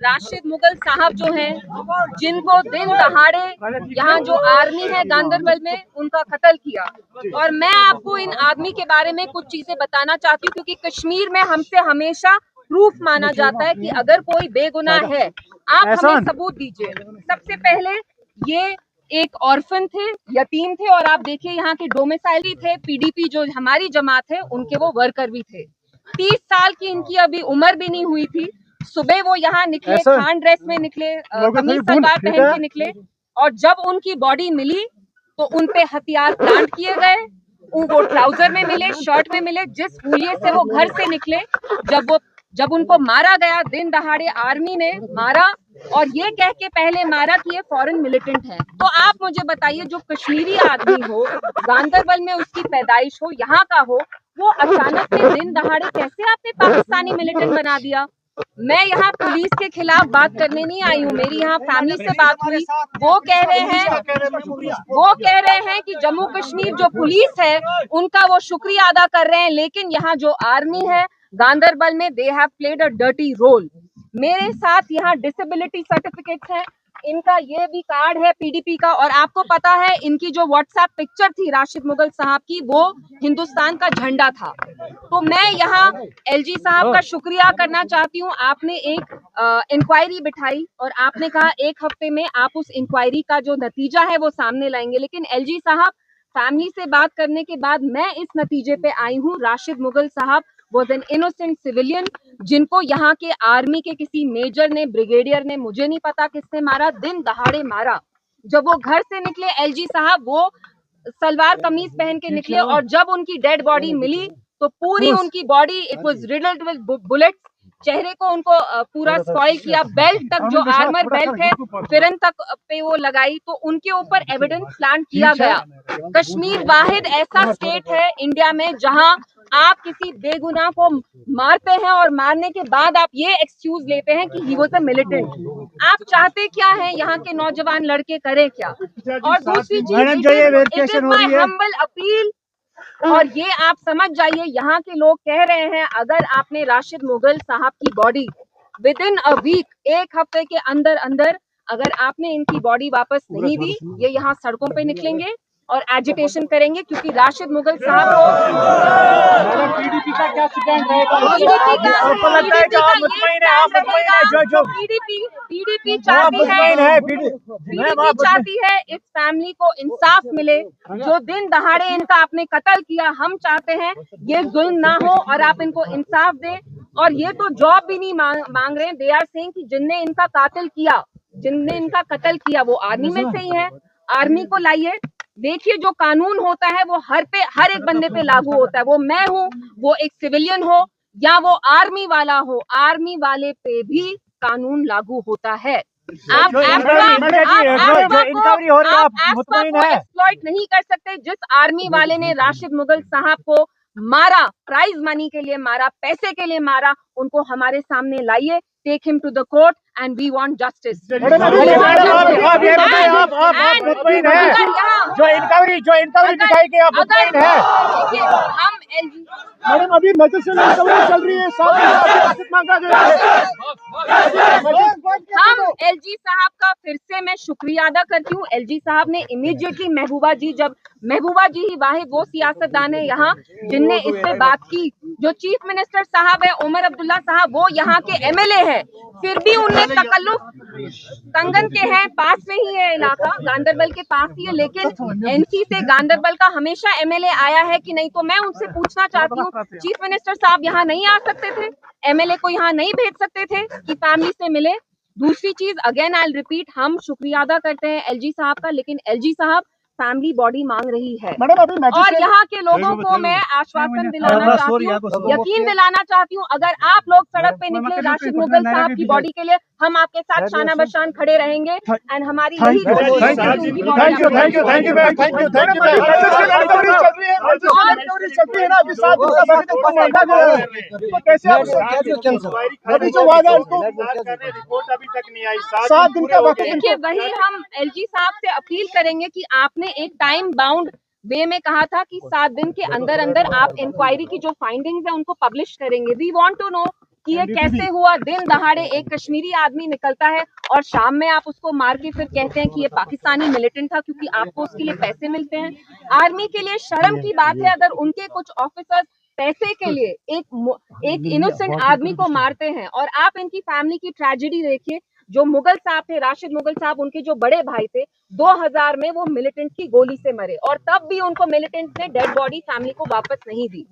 राशिद मुगल साहब जो हैं, जिनको दिन दहाड़े यहाँ जो आर्मी है गांदरबल में उनका कत्ल किया, और मैं आपको इन आदमी के बारे में कुछ चीजें बताना चाहती हूँ, क्योंकि कश्मीर में हमसे हमेशा प्रूफ माना जाता है कि अगर कोई बेगुनाह है आप हमें सबूत दीजिए। सबसे पहले ये एक ऑर्फन थे, यतीम थे, और आप देखिए यहाँ के डोमिसाइल थे, पीडीपी जो हमारी जमात है उनके वो वर्कर भी थे। 30 साल की इनकी अभी उम्र भी नहीं हुई थी। सुबह वो यहाँ निकले, खान ड्रेस में निकले, कमीज सलवार पहन के निकले, और जब उनकी बॉडी मिली तो उन पे हथियार प्लांट किए गए। वो ट्राउजर में मिले, शर्ट में मिले, जिस हुलिये से वो घर से निकले, जब उनको मारा गया दिन दहाड़े आर्मी ने मारा, और ये कह के पहले मारा कि ये फॉरेन मिलिटेंट है। तो आप मुझे बताइए, जो कश्मीरी आदमी हो, गांदरबल में उसकी पैदाइश हो, यहाँ का हो, वो अचानक से दिन दहाड़े कैसे आपने पाकिस्तानी मिलिटेंट बना दिया? मैं यहाँ पुलिस के खिलाफ बात करने नहीं आई हूँ, मेरी यहाँ फैमिली से बात हुई। वो कह रहे हैं कि जम्मू कश्मीर जो पुलिस है उनका वो शुक्रिया अदा कर रहे हैं, लेकिन यहाँ जो आर्मी है गांदरबल में they have played a dirty role. मेरे साथ यहाँ डिसेबिलिटी सर्टिफिकेट्स है, इनका ये भी कार्ड है पीडीपी का, और आपको पता है इनकी जो व्हाट्सएप पिक्चर थी राशिद मुगल साहब की, वो हिंदुस्तान का झंडा था। तो मैं यहाँ एलजी साहब का शुक्रिया करना चाहती हूँ। आपने एक इंक्वायरी बिठाई और आपने कहा 1 हफ्ते में आप उस इंक्वायरी का जो नतीजा है वो सामने लाएंगे, लेकिन एलजी साहब, फैमिली से बात करने के बाद मैं इस नतीजे पे आई हूँ, राशिद मुगल साहब वॉज एन इनोसेंट सिविलियन, जिनको यहाँ के आर्मी के किसी मेजर ने, ब्रिगेडियर ने, मुझे नहीं पता किसने मारा, दिन दहाड़े मारा। जब वो घर से निकले एलजी साहब, वो सलवार कमीज पहन के निकले, और जब उनकी डेड बॉडी मिली तो पूरी उनकी body it was riddled with bullets. चेहरे को उनको पूरा स्पॉइल किया, बेल्ट तक जो आर्मर बेल्ट है फिरन तक पे वो लगाई, तो उनके ऊपर एविडेंस प्लांट किया गया। कश्मीर वाहिद ऐसा स्टेट है इंडिया में जहां आप किसी बेगुनाह को मारते हैं और मारने के बाद आप ये एक्सक्यूज लेते हैं कि ही वाज अ मिलिटेंट। आप चाहते क्या हैं, यहाँ के नौजवान लड़के करें क्या? और दूसरी चीज, it is my humble appeal, और ये आप समझ जाइए, यहाँ के लोग कह रहे हैं अगर आपने राशिद मुगल साहब की body within a week, 1 हफ्ते के अंदर अंदर अगर आपने इनकी बॉडी वापस नहीं दी, ये यहाँ सड़कों पे निकलेंगे और एजिटेशन करेंगे, क्योंकि राशिद मुगल साहब को पीडीपी का क्या स्टैंड रहेगा? पीडीपी चाहती है इस फैमिली को इंसाफ मिले, जो दिन दहाड़े इनका आपने कत्ल किया। हम चाहते हैं ये जुल्म ना हो और आप इनको इंसाफ दें। और ये तो जॉब भी नहीं मांग रहे हैं, दे आर सेइंग कि जिनने इनका कत्ल किया वो आर्मी में से ही है, आर्मी को लाइए। देखिए, जो कानून होता है वो हर एक बंदे पे लागू होता है, वो मैं हूँ, वो एक सिविलियन हो या वो आर्मी वाला हो, आर्मी वाले पे भी कानून लागू होता है। आप एक्सप्लॉइट नहीं कर सकते। जिस आर्मी वाले ने राशिद मुगल साहब को मारा, प्राइज मनी के लिए मारा, पैसे के लिए मारा, उनको हमारे सामने लाइए, take him to the court and we want justice. जो इंक्वायरी दिखाई गई, आप मुतमईन है? हम एलजी मैडम, अभी मजिस्ट्रेट इंक्वायरी चल रही है, हम एलजी साहब का फिर से मैं शुक्रिया अदा करती हूँ। एलजी साहब ने इमीडिएटली महबूबा जी ही वाहिद वो सियासतदान है यहाँ जिनने इस पे बात की। जो चीफ मिनिस्टर साहब है उमर अब्दुल्ला साहब, वो यहाँ के एमएलए हैं, फिर भी उनने तकल्लुफ, कंगन के हैं, पास में ही है इलाका, गांदरबल के पास ही है, लेकिन एनसी से गांदरबल का हमेशा एमएलए आया है कि नहीं? तो मैं उनसे पूछना चाहती हूँ, चीफ मिनिस्टर साहब यहाँ नहीं आ सकते थे? एमएलए को यहाँ नहीं भेज सकते थे कि फैमिली से मिले? दूसरी चीज, अगेन आई विल रिपीट, हम शुक्रिया अदा करते हैं एलजी साहब का, लेकिन एलजी साहब फैमिली बॉडी मांग रही है। और यहाँ के लोगों को मैं आश्वासन दिलाना चाहती हूँ, यकीन दिलाना चाहती हूँ, अगर आप लोग सड़क पे निकले राशिद मुगल साहब की बॉडी के लिए, हम आपके साथ शाना बशान खड़े रहेंगे। एंड हमारी यही देखिए, वही हम एलजी साहब से अपील करेंगे कि आपने एक टाइम बाउंड वे में कहा था कि 7 दिन के अंदर अंदर आप इंक्वायरी की जो फाइंडिंग्स है उनको पब्लिश करेंगे। वी वांट टू नो कि ये कैसे हुआ। दिन दहाड़े एक कश्मीरी आदमी निकलता है और शाम में आप उसको मार के फिर कहते हैं कि ये पाकिस्तानी मिलिटेंट था, क्योंकि आपको उसके लिए पैसे मिलते हैं। आर्मी के लिए शर्म की बात है अगर उनके कुछ ऑफिसर्स पैसे के लिए एक इनोसेंट आदमी को मारते हैं। और आप इनकी फैमिली की ट्रेजेडी देखिए। जो मुगल साहब थे, राशिद मुगल साहब, उनके जो बड़े भाई थे, 2000 में वो मिलिटेंट की गोली से मरे और तब भी उनको मिलिटेंट ने डेड बॉडी फैमिली को वापस नहीं दी।